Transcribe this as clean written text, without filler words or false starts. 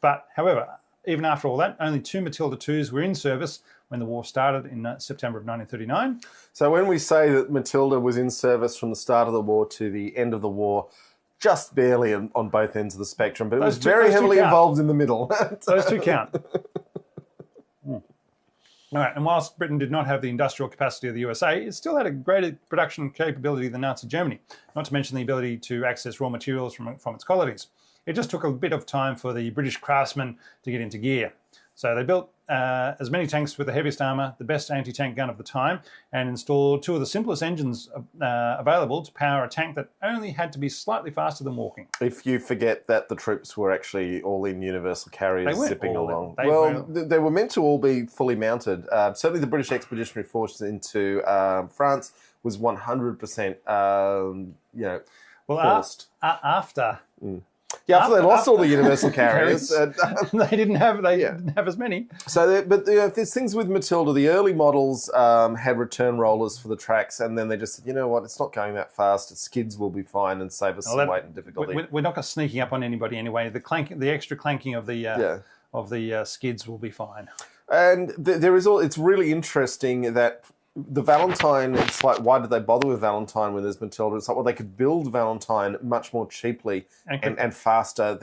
But, however, even after all that, only 2 Matilda IIs were in service when the war started in September of 1939. So when we say that Matilda was in service from the start of the war to the end of the war, just barely on both ends of the spectrum, but it was very heavily involved in the middle. Those two count. All right, and whilst Britain did not have the industrial capacity of the USA, it still had a greater production capability than Nazi Germany, not to mention the ability to access raw materials from its colonies. It just took a bit of time for the British craftsmen to get into gear. So they built as many tanks with the heaviest armour, the best anti-tank gun of the time, and installed 2 of the simplest engines available to power a tank that only had to be slightly faster than walking. If you forget that the troops were actually all in universal carriers zipping along. They were meant to all be fully mounted. Certainly the British Expeditionary Force into France was 100%, forced. After... Yeah, after they lost all the universal carriers, they didn't have as many. So, there's things with Matilda. The early models had return rollers for the tracks, and then they just said, you know what, it's not going that fast. Skids will be fine and save us some weight and difficulty. We're not sneaking up on anybody anyway. The extra clanking of the skids will be fine. And it's really interesting that the Valentine, it's like, why did they bother with Valentine when there's Matilda? It's like, well, they could build Valentine much more cheaply and faster